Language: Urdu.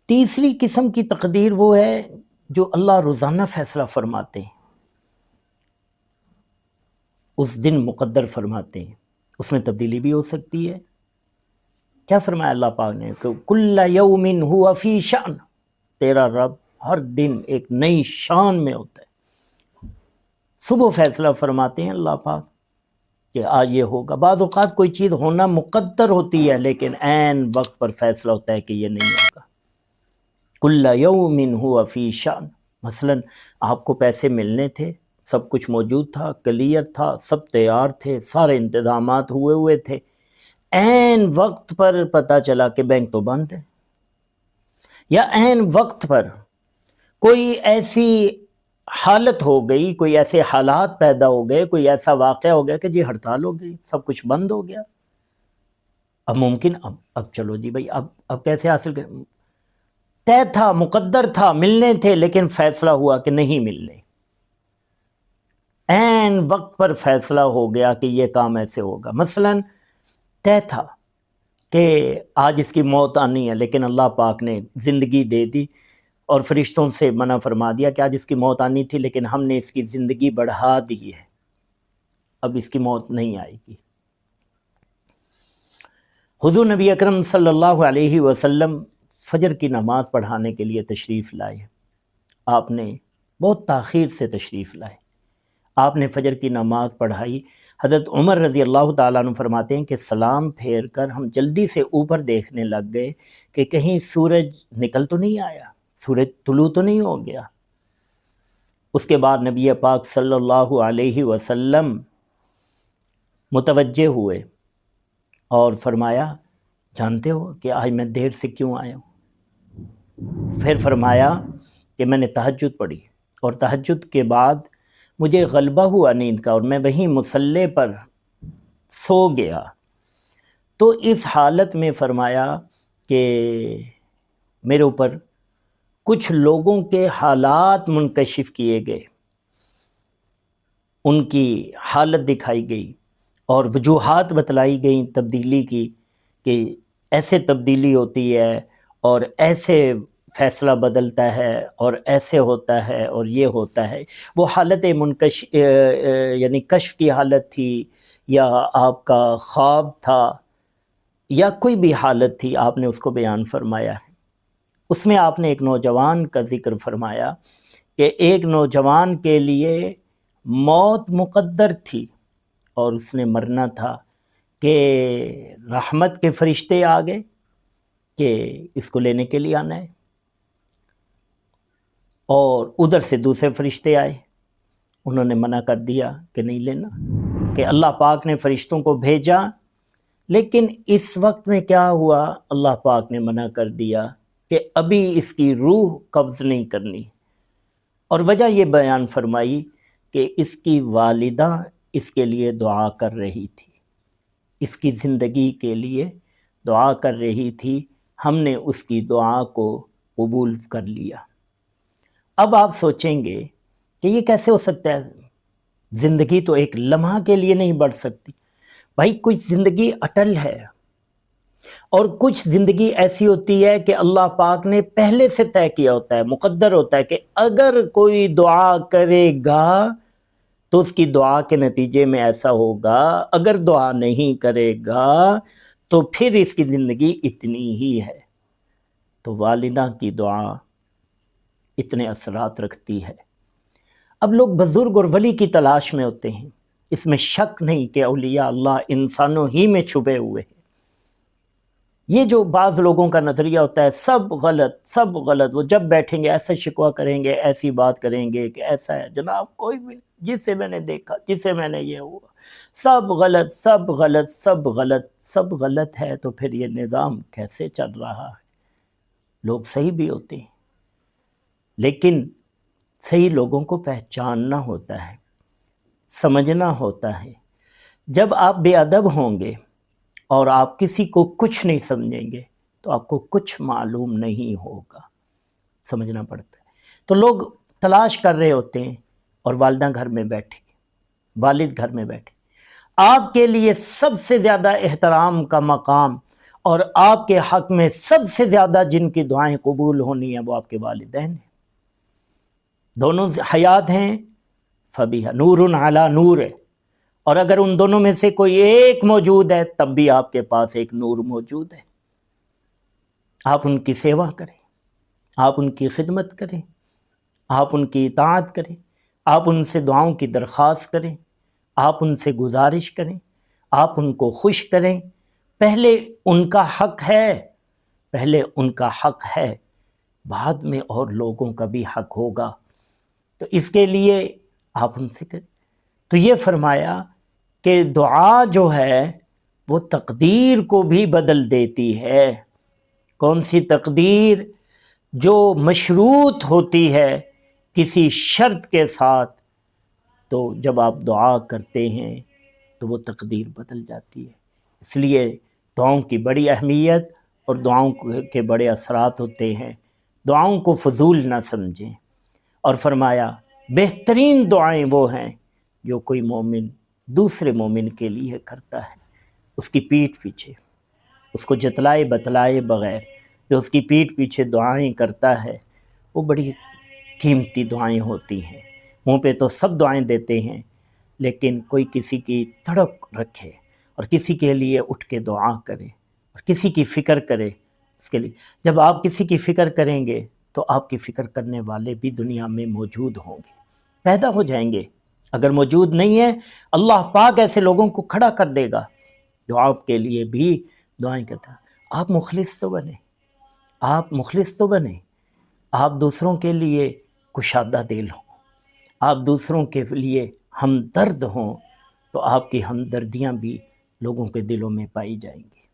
تیسری قسم کی تقدیر وہ ہے جو اللہ روزانہ فیصلہ فرماتے ہیں، اس دن مقدر فرماتے ہیں، اس میں تبدیلی بھی ہو سکتی ہے۔ کیا فرمایا اللہ پاک نے کہ کل یوم ہوا فی شأن، تیرا رب ہر دن ایک نئی شان میں ہوتا ہے۔ صبح فیصلہ فرماتے ہیں اللہ پاک کہ آج یہ ہوگا۔ بعض اوقات کوئی چیز ہونا مقدر ہوتی ہے لیکن عین وقت پر فیصلہ ہوتا ہے کہ یہ نہیں ہوگا۔ کل یوم ہوا فی شأن، مثلا آپ کو پیسے ملنے تھے، سب کچھ موجود تھا، کلیئر تھا، سب تیار تھے، سارے انتظامات ہوئے تھے، عین وقت پر پتہ چلا کہ بینک تو بند ہے، یا عین وقت پر کوئی ایسی حالت ہو گئی، کوئی ایسے حالات پیدا ہو گئے، کوئی ایسا واقعہ ہو گیا کہ جی ہڑتال ہو گئی، سب کچھ بند ہو گیا۔ اب ممکن اب چلو جی بھائی اب کیسے حاصل کریں؟ طے تھا، مقدر تھا، ملنے تھے، لیکن فیصلہ ہوا کہ نہیں ملنے، عین وقت پر فیصلہ ہو گیا کہ یہ کام ایسے ہوگا۔ مثلا طے تھا کہ آج اس کی موت آنی ہے، لیکن اللہ پاک نے زندگی دے دی اور فرشتوں سے منع فرما دیا کہ آج اس کی موت آنی تھی لیکن ہم نے اس کی زندگی بڑھا دی ہے، اب اس کی موت نہیں آئے گی۔ حضور نبی اکرم صلی اللہ علیہ وسلم فجر کی نماز پڑھانے کے لیے تشریف لائے، آپ نے بہت تاخیر سے تشریف لائے، آپ نے فجر کی نماز پڑھائی۔ حضرت عمر رضی اللہ تعالیٰ عنہ فرماتے ہیں کہ سلام پھیر کر ہم جلدی سے اوپر دیکھنے لگ گئے کہ کہیں سورج نکل تو نہیں آیا، سورج طلوع تو نہیں ہو گیا۔ اس کے بعد نبی پاک صلی اللہ علیہ وسلم متوجہ ہوئے اور فرمایا جانتے ہو کہ آج میں دیر سے کیوں آیا ہوں؟ پھر فرمایا کہ میں نے تہجد پڑھی اور تہجد کے بعد مجھے غلبہ ہوا نیند کا اور میں وہیں مصلی پر سو گیا۔ تو اس حالت میں فرمایا کہ میرے اوپر کچھ لوگوں کے حالات منکشف کیے گئے، ان کی حالت دکھائی گئی اور وجوہات بتلائی گئیں تبدیلی کی کہ ایسے تبدیلی ہوتی ہے اور ایسے فیصلہ بدلتا ہے اور ایسے ہوتا ہے اور یہ ہوتا ہے۔ وہ حالت یعنی کشف کی حالت تھی یا آپ کا خواب تھا یا کوئی بھی حالت تھی، آپ نے اس کو بیان فرمایا ہے۔ اس میں آپ نے ایک نوجوان کا ذکر فرمایا کہ ایک نوجوان کے لیے موت مقدر تھی اور اس نے مرنا تھا کہ رحمت کے فرشتے آ گئے کہ اس کو لینے کے لیے آنا ہے، اور ادھر سے دوسرے فرشتے آئے، انہوں نے منع کر دیا کہ نہیں لینا، کہ اللہ پاک نے فرشتوں کو بھیجا، لیکن اس وقت میں کیا ہوا، اللہ پاک نے منع کر دیا کہ ابھی اس کی روح قبض نہیں کرنی، اور وجہ یہ بیان فرمائی کہ اس کی والدہ اس کے لیے دعا کر رہی تھی، اس کی زندگی کے لیے دعا کر رہی تھی، ہم نے اس کی دعا کو قبول کر لیا۔ اب آپ سوچیں گے کہ یہ کیسے ہو سکتا ہے، زندگی تو ایک لمحہ کے لیے نہیں بڑھ سکتی۔ بھائی کچھ زندگی اٹل ہے اور کچھ زندگی ایسی ہوتی ہے کہ اللہ پاک نے پہلے سے طے کیا ہوتا ہے، مقدر ہوتا ہے کہ اگر کوئی دعا کرے گا تو اس کی دعا کے نتیجے میں ایسا ہوگا، اگر دعا نہیں کرے گا تو پھر اس کی زندگی اتنی ہی ہے۔ تو والدہ کی دعا اتنے اثرات رکھتی ہے۔ اب لوگ بزرگ اور ولی کی تلاش میں ہوتے ہیں، اس میں شک نہیں کہ اولیاء اللہ انسانوں ہی میں چھپے ہوئے ہیں۔ یہ جو بعض لوگوں کا نظریہ ہوتا ہے سب غلط سب غلط، وہ جب بیٹھیں گے ایسا شکوہ کریں گے، ایسی بات کریں گے کہ ایسا ہے، جناب کوئی بھی جسے میں نے دیکھا، جسے میں نے یہ ہوا، سب غلط سب غلط سب غلط سب غلط ہے، تو پھر یہ نظام کیسے چل رہا ہے؟ لوگ صحیح بھی ہوتے ہیں لیکن صحیح لوگوں کو پہچاننا ہوتا ہے، سمجھنا ہوتا ہے۔ جب آپ بے ادب ہوں گے اور آپ کسی کو کچھ نہیں سمجھیں گے تو آپ کو کچھ معلوم نہیں ہوگا، سمجھنا پڑتا ہے۔ تو لوگ تلاش کر رہے ہوتے ہیں اور والدہ گھر میں بیٹھے، والد گھر میں بیٹھے۔ آپ کے لیے سب سے زیادہ احترام کا مقام اور آپ کے حق میں سب سے زیادہ جن کی دعائیں قبول ہونی ہیں وہ آپ کے والدین ہیں، دونوں حیات ہیں، فبیہا نور علی نور ہے، اور اگر ان دونوں میں سے کوئی ایک موجود ہے تب بھی آپ کے پاس ایک نور موجود ہے۔ آپ ان کی سیوا کریں، آپ ان کی خدمت کریں، آپ ان کی اطاعت کریں، آپ ان سے دعاؤں کی درخواست کریں، آپ ان سے گزارش کریں، آپ ان کو خوش کریں۔ پہلے ان کا حق ہے، پہلے ان کا حق ہے، بعد میں اور لوگوں کا بھی حق ہوگا، تو اس کے لیے آپ ان سے کریں۔ تو یہ فرمایا کہ دعا جو ہے وہ تقدیر کو بھی بدل دیتی ہے۔ کون سی تقدیر؟ جو مشروط ہوتی ہے کسی شرط کے ساتھ، تو جب آپ دعا کرتے ہیں تو وہ تقدیر بدل جاتی ہے۔ اس لیے دعاؤں کی بڑی اہمیت اور دعاؤں کے بڑے اثرات ہوتے ہیں، دعاؤں کو فضول نہ سمجھیں۔ اور فرمایا بہترین دعائیں وہ ہیں جو کوئی مومن دوسرے مومن کے لیے کرتا ہے، اس کی پیٹھ پیچھے، اس کو جتلائے بتلائے بغیر جو اس کی پیٹھ پیچھے دعائیں کرتا ہے، وہ بڑی قیمتی دعائیں ہوتی ہیں۔ منہ پہ تو سب دعائیں دیتے ہیں، لیکن کوئی کسی کی تڑپ رکھے اور کسی کے لیے اٹھ کے دعا کرے اور کسی کی فکر کرے، اس کے لیے جب آپ کسی کی فکر کریں گے تو آپ کی فکر کرنے والے بھی دنیا میں موجود ہوں گے، پیدا ہو جائیں گے۔ اگر موجود نہیں ہے، اللہ پاک ایسے لوگوں کو کھڑا کر دے گا جو آپ کے لیے بھی دعائیں کرتا ہے۔ آپ مخلص تو بنیں، آپ مخلص تو بنیں، آپ دوسروں کے لیے کشادہ دل ہوں، آپ دوسروں کے لیے ہمدرد ہوں، تو آپ کی ہمدردیاں بھی لوگوں کے دلوں میں پائی جائیں گی۔